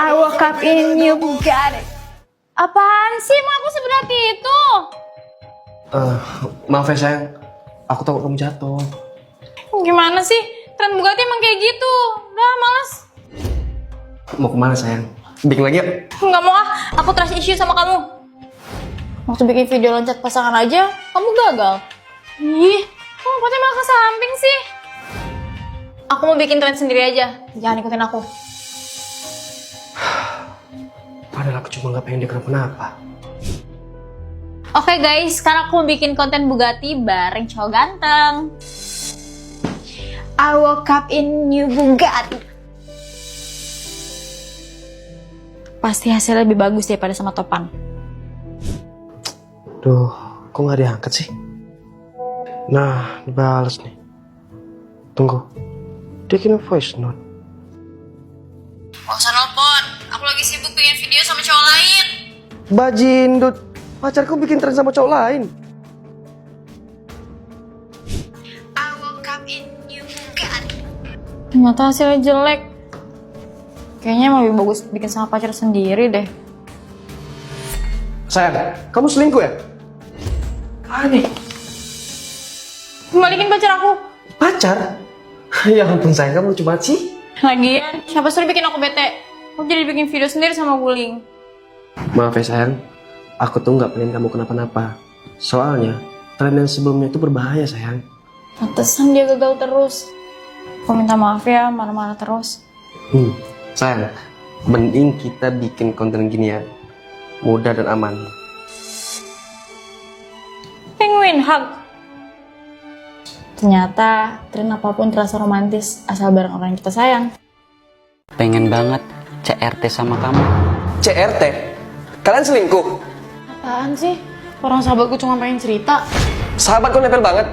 I woke up in new Bugatti. Apaan sih? Emang aku seberarti itu? Maaf ya sayang, aku takut kamu jatuh. Gimana sih? Tren Bugatti emang kayak gitu. Udah males. Mau kemana sayang? Bikin lagi ya? Nggak mau ah, aku trust issue sama kamu. Waktu bikin video loncat pasangan aja, kamu gagal. Ih, kok lompatnya malah ke samping sih? Aku mau bikin tren sendiri aja, jangan ikutin aku. Padahal aku cuma gak pengen dia kenapa-napa. Oke guys, sekarang aku mau bikin konten Bugatti bareng cowok ganteng. I woke up in new Bugatti. Pasti hasilnya lebih bagus daripada sama Topan. Duh, kok gak diangkat sih? Nah, dibales nih. Tunggu, dia kirim voice note. Gak usah nelpon, aku lagi sibuk bikin video sama cowok lain. Bajindut, pacarku bikin tren sama cowok lain. I woke up in new Bugatti. Ternyata hasilnya jelek. Kayaknya emang lebih bagus bikin sama pacar sendiri deh. Sayang, kamu selingkuh ya? Aneh. Balikin pacar aku. Pacar? Ya ampun sayang, kamu lucu banget sih. Lagian, siapa suruh bikin aku bete? Aku jadi bikin video sendiri sama Guling. Maaf ya sayang, aku tuh gak pengen kamu kenapa-napa. Soalnya, tren yang sebelumnya itu berbahaya sayang. Pantesan dia gagal terus. Aku minta maaf ya, marah-marah terus. Sayang, mending kita bikin konten ginian. Mudah dan aman. Penguin hug. Ternyata tren apapun terasa romantis asal bareng orang yang kita sayang. Pengen banget CRT sama kamu. CRT? Kalian selingkuh? Apaan sih? Orang sahabatku cuma pengen cerita. Sahabatku nempel banget.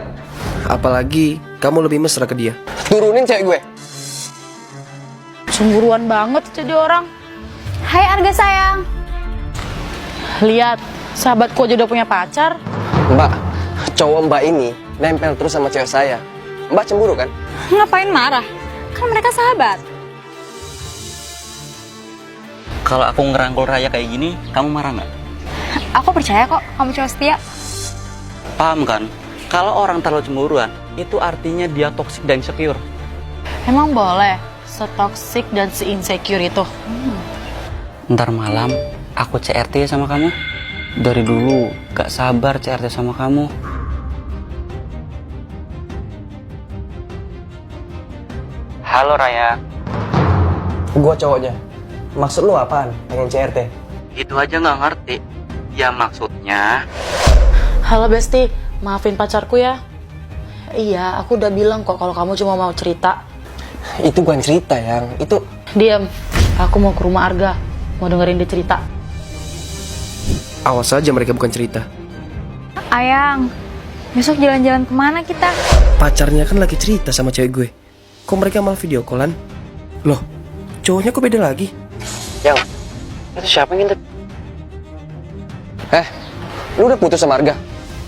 Apalagi kamu lebih mesra ke dia. Turunin cewek gue. Cemburuan banget jadi orang. Hai Arga sayang. Lihat, sahabatku aja udah punya pacar. Mbak, cowok mbak ini nempel terus sama cewek saya. Mbak cemburu kan? Ngapain marah? Kan mereka sahabat. Kalau aku ngerangkul Raya kayak gini, kamu marah nggak? Aku percaya kok kamu cowok setia. Paham kan? Kalau orang terlalu cemburuan, itu artinya dia toksik dan insecure. Emang boleh setoksik dan se-insecure itu? Ntar malam, aku CRT sama kamu. Dari dulu, gak sabar CRT sama kamu. Halo Raya. Gua cowoknya. Maksud lu apaan? Pengen CRT? Itu aja nggak ngerti. Ya maksudnya... Halo Besti, maafin pacarku ya. Iya, aku udah bilang kok kalau kamu cuma mau cerita. Itu bukan cerita yang itu. Diam, aku mau ke rumah Arga, mau dengerin dia cerita. Awas aja mereka bukan cerita. Ayang, besok jalan-jalan kemana kita? Pacarnya kan lagi cerita sama cewek gue. Kok mereka malah video callan? Loh, cowoknya kok beda lagi? Yang, itu siapa yang ngintip? Lu udah putus sama Arga?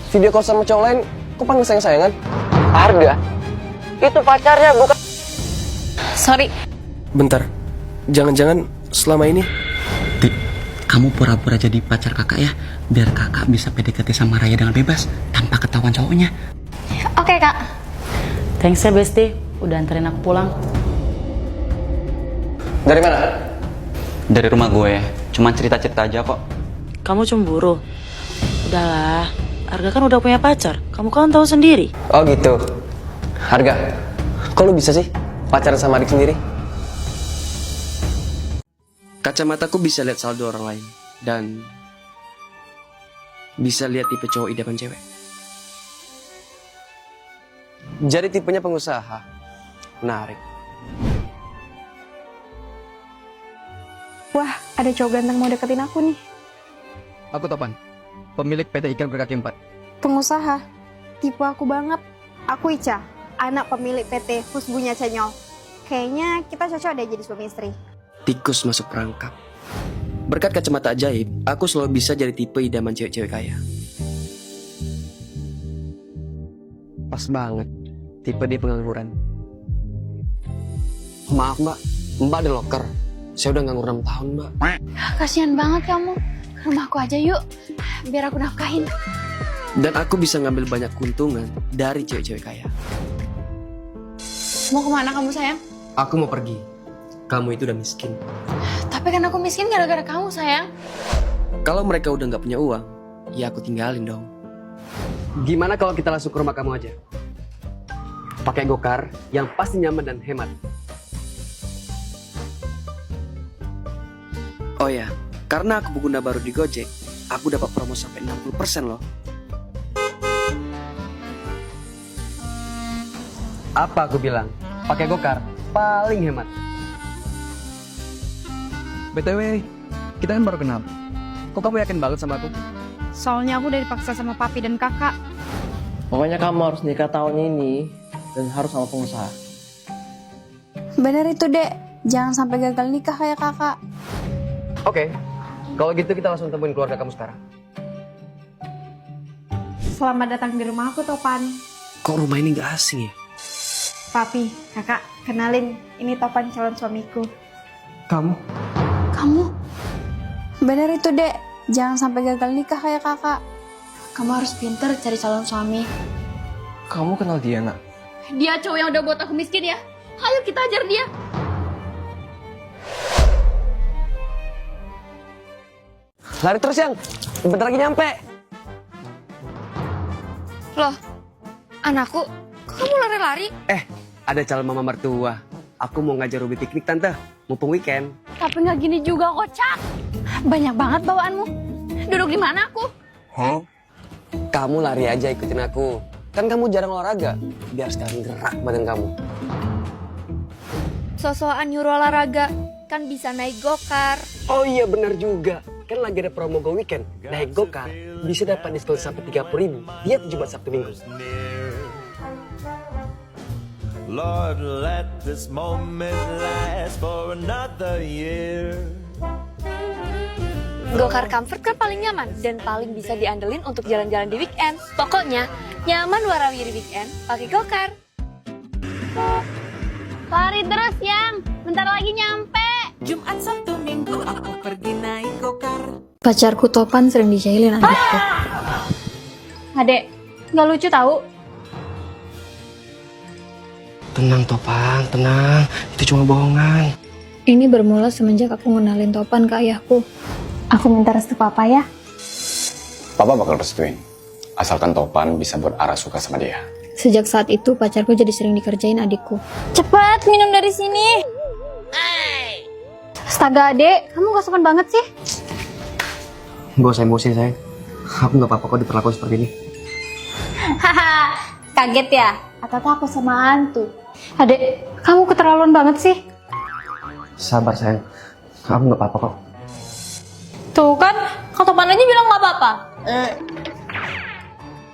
Video call sama cowok lain, kok panggil sayang-sayangan? Arga? Itu pacarnya bukan... Sorry. Bentar, jangan-jangan selama ini... Dik, kamu pura-pura jadi pacar kakak ya, biar kakak bisa PDKT sama Raya dengan bebas, tanpa ketahuan cowoknya. Oke kak. Thanks ya Besti, udah anterin aku pulang. Dari mana? Dari rumah gue, cuma cerita-cerita aja kok. Kamu cemburu? Udahlah, Arga kan udah punya pacar, kamu kan tahu sendiri. Oh gitu. Harga, kok lu bisa sih pacaran sama adik sendiri? Kacamataku bisa lihat saldo orang lain. Dan bisa lihat tipe cowok idaman cewek. Jadi tipenya pengusaha. Menarik. Wah, ada cowok ganteng mau deketin aku nih. Aku Topan, pemilik PT Ikan Berkaki 4. Pengusaha, tipe aku banget. Aku Ica, anak pemilik PT Husbunya Cenyol. Kayaknya kita cocok deh jadi suami istri. Tikus masuk perangkap. Berkat kacamata ajaib, aku selalu bisa jadi tipe idaman cewek-cewek kaya. Pas banget, tipe dia pengangguran. Maaf mbak, mbak ada loker. Saya udah nganggur 6 tahun, Mbak. Kasihan banget kamu. Ke rumahku aja yuk, biar aku nafkahin. Dan aku bisa ngambil banyak keuntungan dari cewek-cewek kaya. Mau kemana kamu sayang? Aku mau pergi. Kamu itu udah miskin. Tapi kan aku miskin gara-gara kamu sayang. Kalau mereka udah nggak punya uang, ya aku tinggalin dong. Gimana kalau kita langsung ke rumah kamu aja? Pakai gokar yang pasti nyaman dan hemat. Oh ya, karena aku pengguna baru di Gojek, aku dapat promo sampai 60% loh. Apa aku bilang? Pakai gokar paling hemat. BTW, kita kan baru kenal. Kok kamu yakin banget sama aku? Soalnya aku udah dipaksa sama papi dan kakak. Pokoknya kamu harus nikah tahun ini dan harus sama pengusaha. Bener itu, Dek. Jangan sampai gagal nikah kayak kakak. Oke, kalau gitu kita langsung temuin keluarga kamu sekarang. Selamat datang di rumah aku, Topan. Kok rumah ini nggak asing ya? Papi, kakak, kenalin. Ini Topan calon suamiku. Kamu? Kamu? Bener itu, Dek. Jangan sampai gagal nikah kayak kakak. Kamu harus pinter cari calon suami. Kamu kenal dia, nak? Dia cowok yang udah buat aku miskin ya. Ayo kita ajar dia. Lari terus yang, bentar lagi nyampe. Loh, anakku, kok kamu lari-lari? Ada calon mama mertua. Aku mau ngajak Ruby piknik tante, mumpung weekend. Tapi nggak gini juga, kocak. Banyak banget bawaanmu. Duduk di mana aku? Kamu lari aja ikutin aku. Kan kamu jarang olahraga, biar sekalian gerak badan kamu. Sosokan nyuruh olahraga, kan bisa naik gokar. Oh iya benar juga. Kan lagi ada promo Go Weekend. Naik gokar bisa dapat diskon sampai 30.000 tiap Jumat Sabtu Minggu. Lord, let this moment last for another year. Gokar Comfort kan paling nyaman dan paling bisa diandelin untuk jalan-jalan di weekend. Pokoknya, nyaman warawiri weekend pakai Gokar. Lari terus, Yang. Bentar lagi nyampe. Jumat Sabtu Minggu aku pergi naik gokar. Pacarku Topan sering dijailin adikku. Adek, nggak lucu tahu. Tenang Topang, tenang. Itu cuma bohongan. Ini bermula semenjak aku ngenalin Topan ke ayahku. Aku minta restu papa ya. Papa bakal restuin. Asalkan Topan bisa buat Ara suka sama dia. Sejak saat itu pacarku jadi sering dikerjain adikku. Cepat minum dari sini. Astaga adek, kamu gak sopan banget sih. Gak usah emosi sayang. Aku gak apa-apa kok diperlakukan seperti ini. Haha, kaget ya? Atau takut sama hantu? Adek, kamu keterlaluan banget sih. Sabar sayang. Aku gak apa-apa kok. Tuh kan, Kak Topan aja bilang gak apa-apa.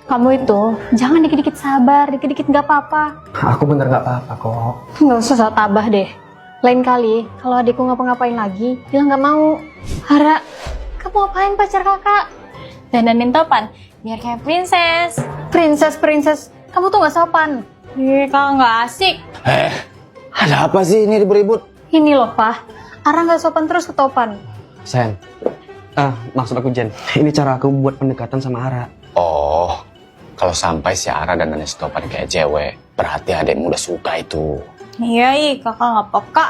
Kamu itu jangan dikit-dikit sabar, dikit-dikit gak apa-apa. Aku bener gak apa-apa kok. Gak usah sok tabah deh. Lain kali, kalau adikku ngapa-ngapain lagi, bilang gak mau. Hara, kamu ngapain pacar kakak? Dandanin Topan, biar kayak princess. Princess, kamu tuh gak sopan. Ih, kakak gak asik. Ada apa sih ini ribut-ribut? Ini loh, Pak. Ara gak sopan terus ke Topan. Sayang. Maksud aku Jen, ini cara aku buat pendekatan sama Ara. Oh, kalau sampai si Ara dan Nenek Topan kayak cewek, berarti adekmu udah suka itu. Iya, kakak gak peka.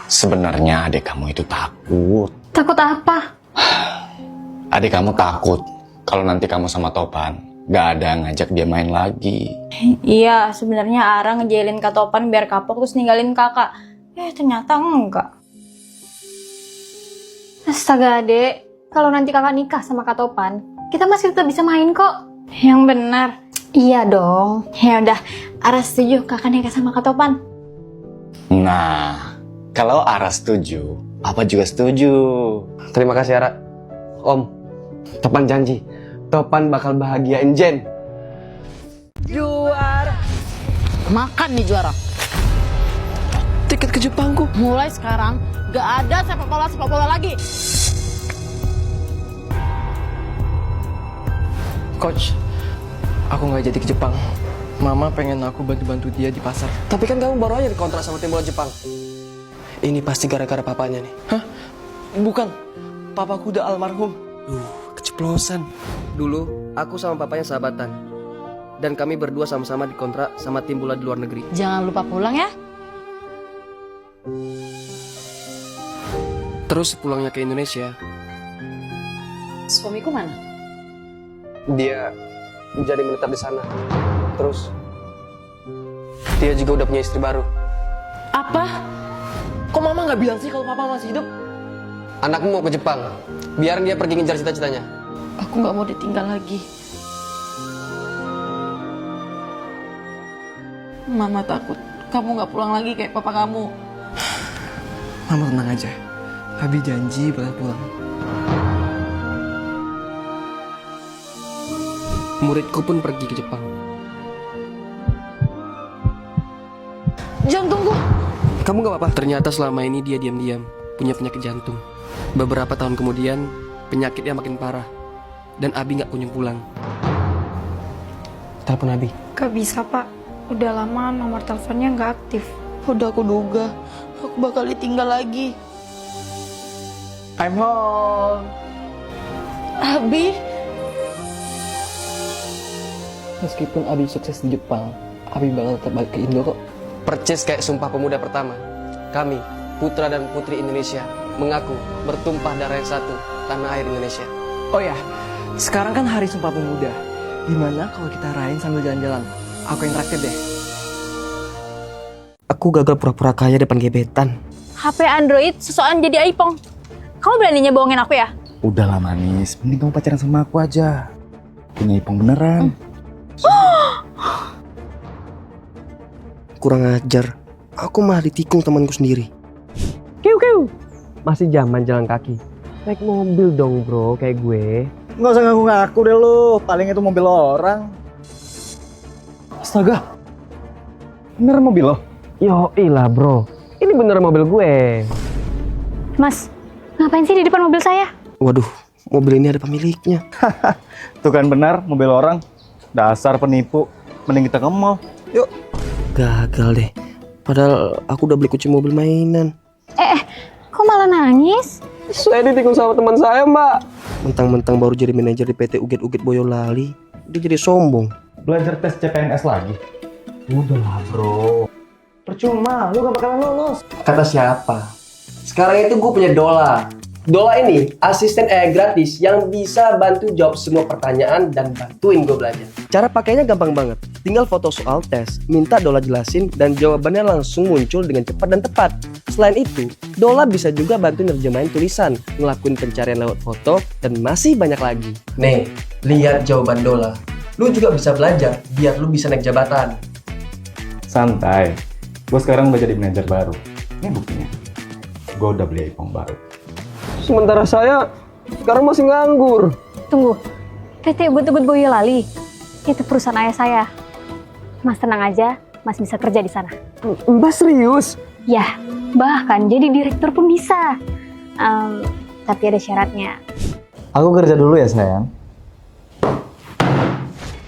Sebenarnya adek kamu itu takut. Takut apa? Adek kamu takut kalau nanti kamu sama Topan gak ada yang ngajak dia main lagi. Iya, sebenarnya Ara ngejailin Kak Topan biar kapok terus ninggalin kakak. Ternyata enggak. Astaga adek, kalau nanti kakak nikah sama Kak Topan, kita masih tetap bisa main kok. Yang benar. Iya dong. Ya udah, Ara setuju kakak nikah sama Kak Topan. Nah, kalau Ara setuju, Papa juga setuju. Terima kasih Ara. Om, Topan janji, Topan bakal bahagiain Jen. Juara. Makan nih juara. Tiket ke Jepangku. Mulai sekarang gak ada sepak bola lagi. Coach, aku nggak jadi ke Jepang. Mama pengen aku bantu-bantu dia di pasar. Tapi kan kamu baru aja dikontrak sama tim bola Jepang. Ini pasti gara-gara papanya nih. Hah? Bukan. Papaku udah almarhum. Keceplosan. Dulu, aku sama papanya sahabatan. Dan kami berdua sama-sama dikontrak sama tim bola di luar negeri. Jangan lupa pulang ya. Terus pulangnya ke Indonesia, Suamiku mana? dia jadi menetap di sana. Terus, dia juga udah punya istri baru. Apa? Kok mama nggak bilang sih kalau papa masih hidup? Anakmu mau ke Jepang. Biarin dia pergi ngejar cita-citanya. Aku nggak mau ditinggal lagi. Mama takut kamu nggak pulang lagi kayak papa kamu. Mama tenang aja. Abi janji bakal pulang. Muridku pun pergi ke Jepang. Jangan tunggu. Kamu gak apa-apa? Ternyata selama ini dia diam-diam punya penyakit jantung. Beberapa tahun kemudian, penyakitnya makin parah. Dan Abi gak kunjung pulang. Telepon Abi. Gak bisa, Pak. Udah lama nomor teleponnya nggak aktif. Udah aku duga, aku bakal ditinggal lagi. I'm home. Abi, Meskipun Abi sukses di Jepang, Abi bakal tetap balik ke Indo kok. Percis kayak Sumpah Pemuda pertama. Kami, putra dan putri Indonesia, mengaku bertumpah darah yang satu, tanah air Indonesia. Oh ya, sekarang kan hari Sumpah Pemuda. Gimana kalau kita rayain sambil jalan-jalan? Aku yang traktir deh. Aku gagal pura-pura kaya depan gebetan. HP Android sesokan jadi iPhone. Kamu beraninya bohongin aku ya? Udahlah manis, mending kamu pacaran sama aku aja. Punya ipong beneran. Kurang ajar. Aku malah ditikung temanku sendiri. Kiu. Masih zaman jalan kaki. Naik mobil dong bro, kayak gue. Nggak usah ngaku-ngaku deh lu, paling itu mobil orang. Astaga, bener mobil lo? Yo ilah bro, ini bener mobil gue. Mas, ngapain sih di depan mobil saya? Waduh, mobil ini ada pemiliknya. Tuh kan benar, mobil orang. Dasar penipu, mending kita ke mall. Yuk. Gagal deh. Padahal aku udah beli kunci mobil mainan. Kok malah nangis? Saya ditikung sama teman saya mbak. Mentang-mentang baru jadi manajer di PT Uget Boyolali, dia jadi sombong. Belajar tes CPNS lagi? Udahlah bro. Percuma, lu gak bakalan lulus. Kata siapa? Sekarang itu gue punya Dola. Dola ini asisten AI gratis yang bisa bantu jawab semua pertanyaan dan bantuin gue belajar. Cara pakainya gampang banget. Tinggal foto soal tes, minta Dola jelasin, dan jawabannya langsung muncul dengan cepat dan tepat. Selain itu, Dola bisa juga bantu nerjemahin tulisan, ngelakuin pencarian lewat foto, dan masih banyak lagi. Nih, lihat jawaban Dola. Lu juga bisa belajar biar lu bisa naik jabatan. Santai, gue sekarang udah jadi manajer baru. Ini buktinya. Gue udah beli iPhone baru. Sementara saya sekarang masih nganggur. Tunggu, PT Ugut-Ugut Boyolali, itu perusahaan ayah saya. Mas tenang aja, Mas bisa kerja di sana. Mbak serius? Ya, bahkan jadi direktur pun bisa. Tapi ada syaratnya. Aku kerja dulu ya sayang.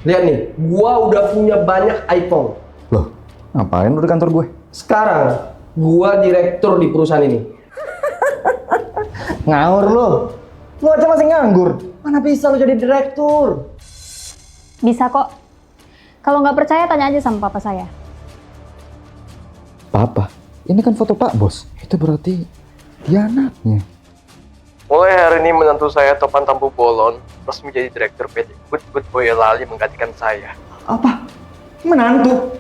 Lihat nih, gua udah punya banyak iPhone. Loh, ngapain lu di kantor gue? Sekarang, gua direktur di perusahaan ini. Ngawur lu. Lu aja masih nganggur. Mana bisa lu jadi direktur? Bisa kok. Kalau nggak percaya, tanya aja sama papa saya. Papa? Ini kan foto Pak Bos. Itu berarti dia anaknya. Mulai hari ini menantu saya Topan Tampu Bolon resmi jadi direktur PT Ugut-Ugut Boyolali menggantikan saya. Apa? Menantu?